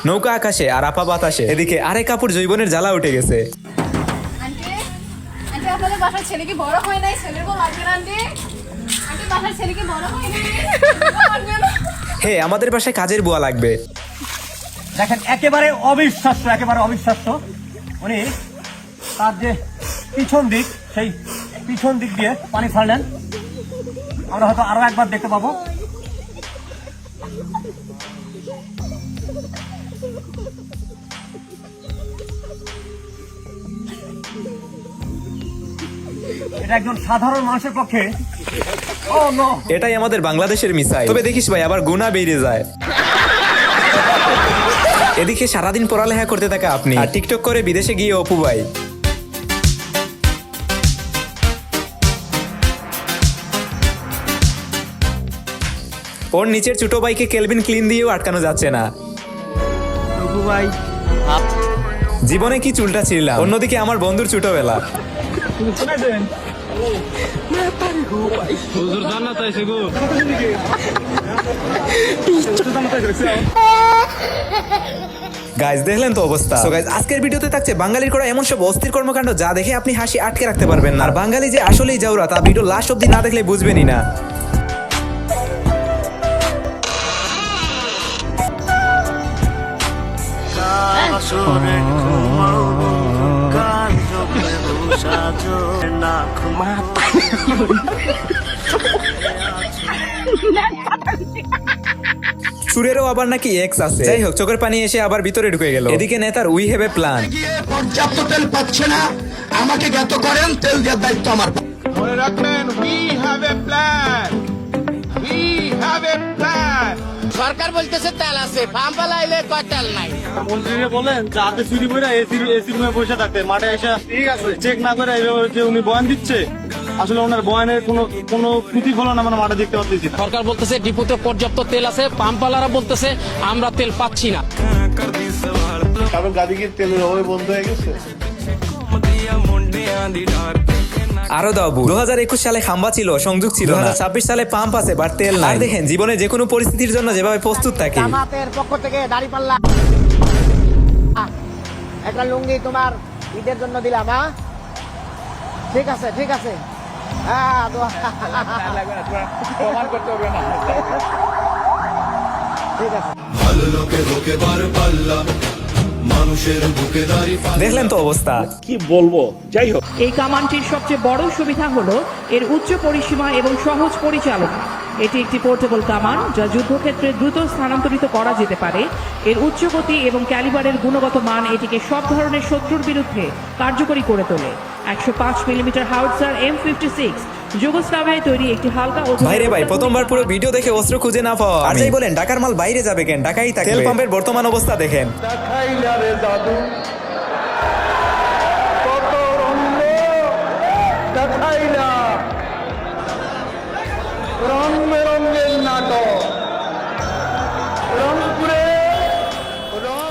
নৌকা আকাশে আর আপা বাতাসে, এদিকে আরেক কাপড় জৈবনের জ্বালা উঠে গেছে। হে, আমাদের বাসায় কাজের বুয়া লাগবে। দেখেন, একেবারে অবিশ্বাস্য। উনি তার যে পিছন দিক, সেই পিছন দিক দিয়ে পানি ছাড়লেন। আমরা হয়তো আরো একবার দেখতে পাবো। এটা একজন সাধারণ মানুষের পক্ষে, এটাই আমাদের বাংলাদেশের মিসাইল। তবে দেখিস ভাই, আবার গুণা বেরিয়ে যায়। এদিকে সারাদিন পড়ালেখা করতে থাকে আপনি, আর টিকটক করে বিদেশে গিয়ে অপু ভাই। ওর নিচের ছোট ভাইকে কেলভিন ক্লিন দিয়েও আটকানো যাচ্ছে না। অপু ভাই, জীবনে কি চুলটা ছিঁড়লাম, অন্যদিকে আমার বন্ধুর ছোটবেলা। গাইজ, দেখলেন তো অবস্থা। সো গাইজ, আজকের ভিডিওতে থাকছে বাঙালির করা এমন সব অস্থির কর্মকাণ্ড যা দেখে আপনি হাসি আটকে রাখতে পারবেন না। আর বাঙালি যে আসলেই জাউরা তা ভিডিও লাস্ট অব্দি না দেখলে বুঝবেনই না। সুরেরও আবার নাকি এক্স আছে। যাই হোক, চোখের পানি এসে আবার ভিতরে ঢুকে গেল। এদিকে নেতার উই হ্যাভ এ প্ল্যান। পর্যাপ্ত তেল পাচ্ছে না, আমাকে জ্ঞাত করেন, তেল দেওয়ার দায়িত্ব আমার। মনে রাখবেন, we have a plan, we have a plan. সরকার বলতেছে তেল আছে, পাম্প লাইলে কয় তেল নাই। মন্ত্রীরা বলেন যাতে চুরি করে এসি রুমে বসে থাকতে, মাঠে এসে ঠিক আছে চেক না করে এইভাবে যে উনি বয়ান দিচ্ছে, আসলে ওনার বয়ানের কোনো প্রতিফলন আমরা মাঠে দেখতে পাচ্ছি না। সরকার বলতেছে ডিপোতে পর্যাপ্ত তেল আছে, পাম্পওয়ালারা বলতেছে আমরা তেল পাচ্ছি না। কারণ গাড়ি কি তেলের অভাবে বন্ধ হয়ে গেছে? আরো দাও, 2021 সালে খাম্বা ছিল, সংযোগ ছিল না। 2026 সালে পাম্প আছে, বাট তেল নাই। দেখেন, জীবনে যে কোনো পরিস্থিতির জন্য যেভাবে প্রস্তুত থাকে। জামাতের পক্ষ থেকে দাঁড়িপাল্লা একটা লুঙ্গি তোমার ঈদের জন্য দিলাম। হ্যাঁ, ঠিক আছে হ্যাঁ, ঠিক আছে। দেখলেন তো অবস্থা। কি বলবো, যাই হোক। এই কামানটির সবচেয়ে বড় সুবিধা হলো এর উচ্চ পরিসীমা এবং সহজ পরিচালনা। এটি একটি পোর্টেবল কামান যা যুদ্ধক্ষেত্রে দ্রুত স্থানান্তরিত করা যেতে পারে। এর উচ্চ গতি এবং ক্যালিবারের গুণগত মান এটিকে সব ধরনের শত্রুর বিরুদ্ধে কার্যকরী করে তোলে। 105 মিলিমিটার হাউটজার M56 যুগোস্লাভিয়ায় তৈরি একটি হালকা। ভাইরে ভাই, প্রথমবার পুরো ভিডিও দেখে অস্ত্র খুঁজে না পাওয়া। আর যাই বলেন, ঢাকার মাল বাইরে যাবে কেন? ঢাকাই থাকবে। তেল পাম্পের বর্তমান অবস্থা দেখেন। দেখাইলা রে জাদু, কত রঙ্গ দেখাইলা, রং বেরঙ্গের নাটক রংপুরে।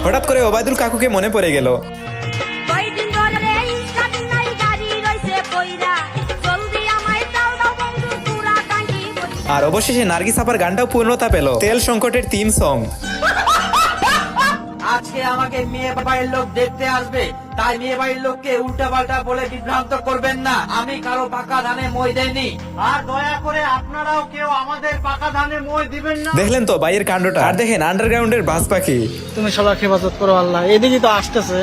হঠাৎ করে ওবায়দুল কাকুকে মনে পড়ে গেল। আর অবশেষে নার্গিস আপার গানটাও পূর্ণতা পেল। তেল সংকটের থিম সং। আজকে আমাকে মেয়ে বাড়ির লোক দেখতে আসবে, তাই মেয়ে বাড়ির লোককে উল্টা পাল্টা বলে বিভ্রান্ত করবেন না। আমি কারো পাকা ধানে মই দেয়নি, আর দয়া করে আপনারাও কেউ আমাদের পাকা ধানে মই দিবেন না। দেখলেন তো ভাইয়ের কাণ্ডটা। আর দেখেন আন্ডারগ্রাউন্ডের বাস পাখি। তুমি সবার হেফাজত করো আল্লাহ। এদিকে তো আসতেছে,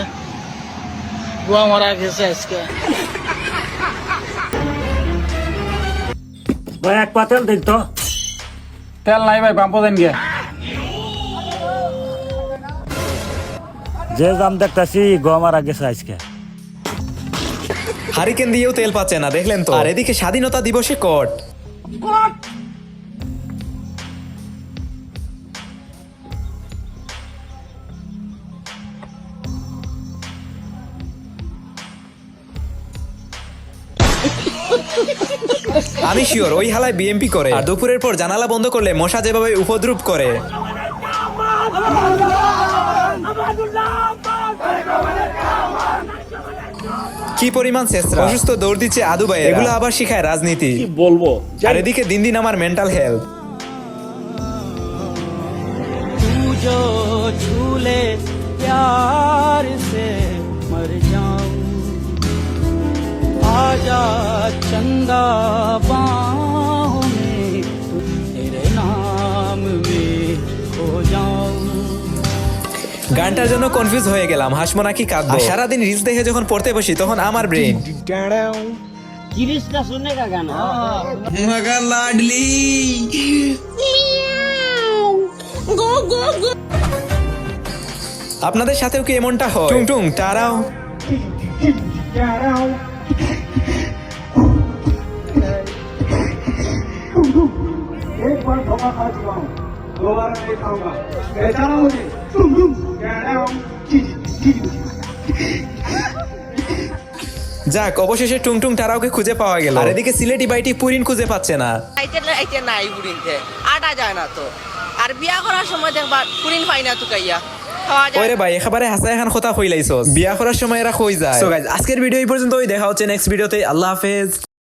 গোয়া মারা গেছে আজকে। ভাই, এক পা তেল দেখতো। তেল নাই ভাই, পাম্প দেন গিয়ে। যে দাম দেখতেছি গোয়া মারা গেছে আজকে। হারিকেন দিয়েও তেল পাচ্ছে না, দেখলেন তো। আর এদিকে স্বাধীনতা দিবসে কট। আমি শিওর ওই হালায় বিএমপি করে। আর দুপুরের পর জানালা বন্ধ করলে মশা যেভাবে উপদ্রব করে। কি কি পরিমাণ চেষ্টা, অসুস্থ দৌড় দিচ্ছে আদু ভাই, এগুলো আবার শিখায় রাজনীতি। কি বলবো, আর এদিকে দিন দিন আমার মেন্টাল হেলথ। जो झूले प्यार से मर जाऊं आजा चंदा बाहों में तेरे नाम में खो जाऊं। গানটার জন্য কনফিউজ হয়ে গেলাম, হাসবো নাকি কাঁদবো। সারাদিন রিলস দেখে যখন পড়তে বসি তখন আমার ব্রেন किरिश का सुनने का गाना আপনাদের সাথেও কি এমনটা হয়? টুং টুং টারাও। যাক, অবশেষে টুং টুং টারাওকে খুঁজে পাওয়া গেল। আর এদিকে সিলেটি বাইটি পুরিন খুঁজে পাচ্ছে না। আইতে নাই বুড়িনতে আটা যায় না তো, আর বিয়া করার সময় দেখবা পুরিন পাই না তো কাইয়া খাওয়া যায়। ওরে ভাই, একেবারে হাসা এখন কথা কইলাইছস, বিয়া করার সময় এরা কই যায়। সো গাইস, আজকের ভিডিও এই পর্যন্তই, দেখা হচ্ছে নেক্সট ভিডিওতে। আল্লাহ হাফেজ।